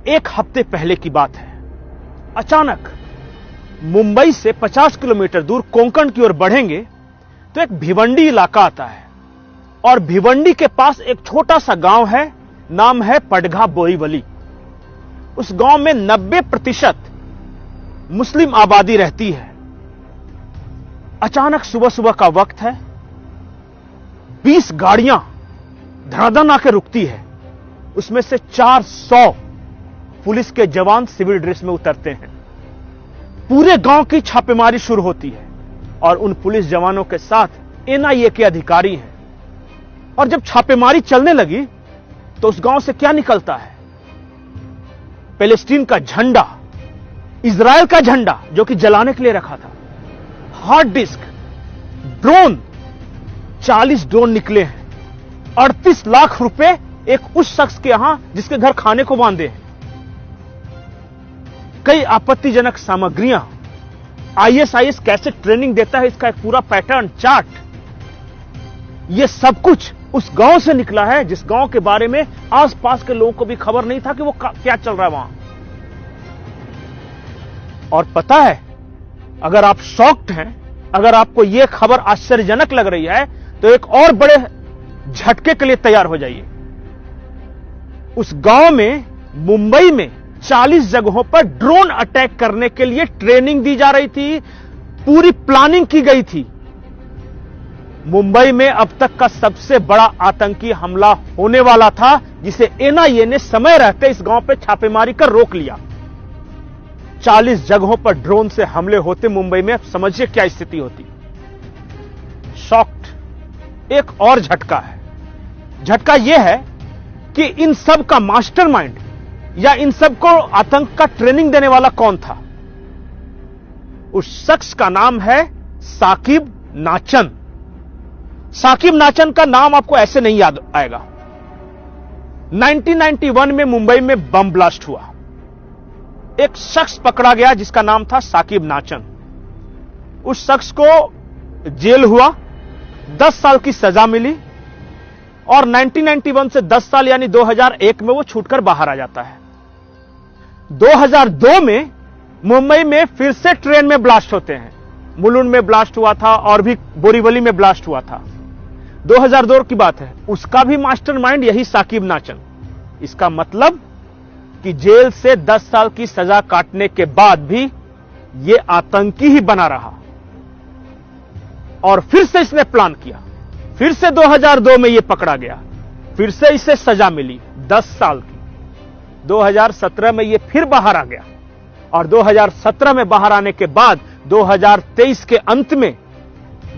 एक हफ्ते पहले की बात है। अचानक मुंबई से 50 किलोमीटर दूर कोंकण की ओर बढ़ेंगे तो एक भिवंडी इलाका आता है और भिवंडी के पास एक छोटा सा गांव है, नाम है पडघा बोरीवली। उस गांव में 90% मुस्लिम आबादी रहती है। अचानक सुबह सुबह का वक्त है, 20 गाड़ियां धड़ाधड़ आकर रुकती है। उसमें से 400 पुलिस के जवान सिविल ड्रेस में उतरते हैं। पूरे गांव की छापेमारी शुरू होती है और उन पुलिस जवानों के साथ एनआईए के अधिकारी हैं। और जब छापेमारी चलने लगी तो उस गांव से क्या निकलता है? पैलेस्टीन का झंडा, इजराइल का झंडा जो कि जलाने के लिए रखा था, हार्ड डिस्क, ड्रोन, 40 ड्रोन निकले हैं। 38 लाख रुपए एक उस शख्स के यहां जिसके घर खाने को बांधे हैं। कई आपत्तिजनक सामग्रियां, आईएसआईएस कैसे ट्रेनिंग देता है इसका एक पूरा पैटर्न चार्ट, यह सब कुछ उस गांव से निकला है जिस गांव के बारे में आसपास के लोगों को भी खबर नहीं था कि वो क्या चल रहा है वहां। और पता है, अगर आप शॉक्ड हैं, अगर आपको यह खबर आश्चर्यजनक लग रही है तो एक और बड़े झटके के लिए तैयार हो जाइए। उस गांव में, मुंबई में 40 जगहों पर ड्रोन अटैक करने के लिए ट्रेनिंग दी जा रही थी, पूरी प्लानिंग की गई थी। मुंबई में अब तक का सबसे बड़ा आतंकी हमला होने वाला था जिसे एनआईए ने समय रहते इस गांव पर छापेमारी कर रोक लिया। 40 जगहों पर ड्रोन से हमले होते मुंबई में, अब समझिए क्या स्थिति होती। शॉक्ड। एक और झटका है। झटका यह है कि इन सब का मास्टरमाइंड या इन सब को आतंक का ट्रेनिंग देने वाला कौन था? उस शख्स का नाम है साकिब नाचन। साकिब नाचन का नाम आपको ऐसे नहीं याद आएगा। 1991 में मुंबई में बम ब्लास्ट हुआ। एक शख्स पकड़ा गया जिसका नाम था साकिब नाचन। उस शख्स को जेल हुआ, 10 साल की सजा मिली और 1991 से 10 साल यानी 2001 में वो छूटकर बाहर आ जाता है। 2002 में मुंबई में फिर से ट्रेन में ब्लास्ट होते हैं। मुलुंड में ब्लास्ट हुआ था और भी बोरीवली में ब्लास्ट हुआ था। 2002 की बात है। उसका भी मास्टरमाइंड यही साकिब नाचन। इसका मतलब कि जेल से 10 साल की सजा काटने के बाद भी यह आतंकी ही बना रहा और फिर से इसने प्लान किया। फिर से 2002 में यह पकड़ा गया, फिर से इसे सजा मिली 10 साल की। 2017 में यह फिर बाहर आ गया और 2017 में बाहर आने के बाद 2023 के अंत में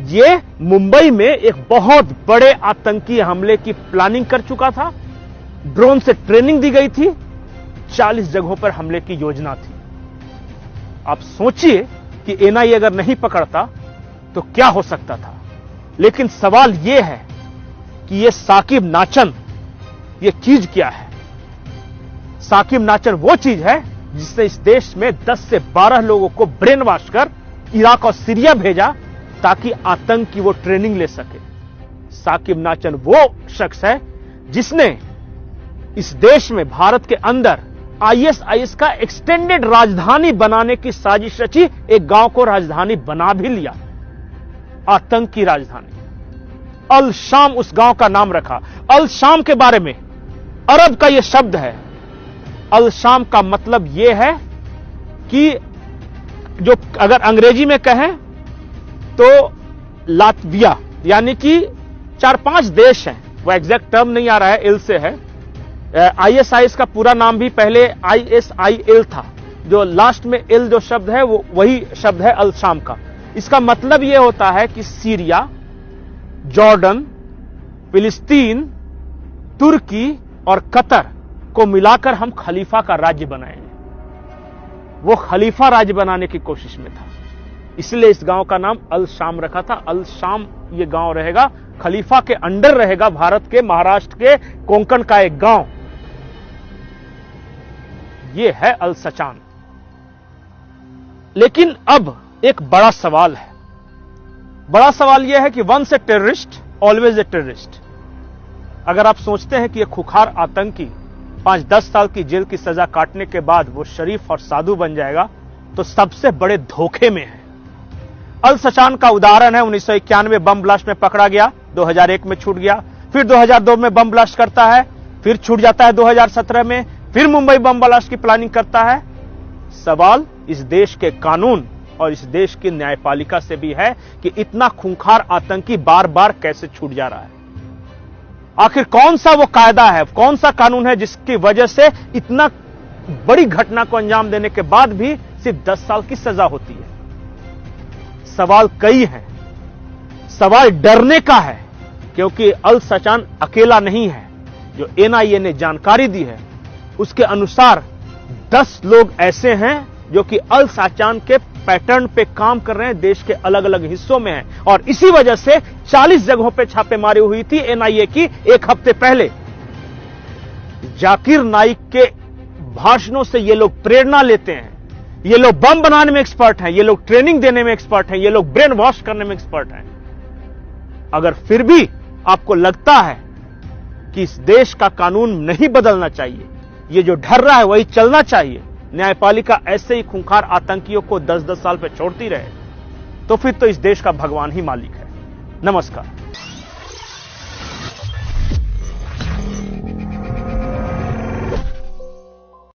यह मुंबई में एक बहुत बड़े आतंकी हमले की प्लानिंग कर चुका था। ड्रोन से ट्रेनिंग दी गई थी, 40 जगहों पर हमले की योजना थी। आप सोचिए कि एनआईए अगर नहीं पकड़ता तो क्या हो सकता था। लेकिन सवाल यह है कि यह साकिब नाचन, यह चीज क्या है? साकिब नाचन वो चीज है जिसने इस देश में 10 से 12 लोगों को ब्रेन वॉश कर इराक और सीरिया भेजा ताकि आतंक की वो ट्रेनिंग ले सके। साकिब नाचन वो शख्स है जिसने इस देश में, भारत के अंदर आईएसआईएस का एक्सटेंडेड राजधानी बनाने की साजिश रची। एक गांव को राजधानी बना भी लिया, आतंक की राजधानी। अल शाम उस गांव का नाम रखा। अल शाम के बारे में अरब का यह शब्द है। अल शाम का मतलब यह है कि जो अगर अंग्रेजी में कहें तो लातविया, यानी कि 4-5 देश हैं, वो एग्जैक्ट टर्म नहीं आ रहा है, इल से है। आईएसआईएस का पूरा नाम भी पहले आईएसआईएल था, जो लास्ट में इल जो शब्द है वो वही शब्द है अल शाम का। इसका मतलब यह होता है कि सीरिया, जॉर्डन, फिलिस्तीन, तुर्की और कतर को मिलाकर हम खलीफा का राज्य बनाएंगे। वो खलीफा राज्य बनाने की कोशिश में था, इसलिए इस गांव का नाम अल शाम रखा था। अल शाम ये गांव रहेगा, खलीफा के अंडर रहेगा, भारत के महाराष्ट्र के कोंकण का एक गांव। ये है अल सचान। लेकिन अब एक बड़ा सवाल है। बड़ा सवाल यह है कि once a terrorist always a terrorist. अगर आप सोचते हैं कि यह खुखार आतंकी 5-10 साल की जेल की सजा काटने के बाद वो शरीफ और साधु बन जाएगा तो सबसे बड़े धोखे में है। अल सचान का उदाहरण है, 1991 बम ब्लास्ट में पकड़ा गया, 2001 में छूट गया, फिर 2002 में बम ब्लास्ट करता है, फिर छूट जाता है 2017 में, फिर मुंबई बम ब्लास्ट की प्लानिंग करता है। सवाल इस देश के कानून और इस देश की न्यायपालिका से भी है कि इतना खूंखार आतंकी बार बार कैसे छूट जा रहा है। आखिर कौन सा वो कायदा है, कौन सा कानून है जिसकी वजह से इतना बड़ी घटना को अंजाम देने के बाद भी सिर्फ 10 साल की सजा होती है। सवाल कई हैं। सवाल डरने का है, क्योंकि अल सचान अकेला नहीं है। जो एनआईए ने जानकारी दी है उसके अनुसार 10 लोग ऐसे हैं जो कि अल सचान के पैटर्न पे काम कर रहे हैं, देश के अलग अलग हिस्सों में हैं, और इसी वजह से 40 जगहों पे छापेमारी हुई थी एनआईए की 1 हफ्ते पहले। जाकिर नाइक के भाषणों से ये लोग प्रेरणा लेते हैं। ये लोग बम बनाने में एक्सपर्ट हैं, ये लोग ट्रेनिंग देने में एक्सपर्ट हैं, ये लोग ब्रेन वॉश करने में एक्सपर्ट हैं। अगर फिर भी आपको लगता है कि इस देश का कानून नहीं बदलना चाहिए, ये जो ढर रहा है वही चलना चाहिए, न्यायपालिका ऐसे ही खूंखार आतंकियों को 10-10 साल पे छोड़ती रहे, तो फिर तो इस देश का भगवान ही मालिक है। नमस्कार।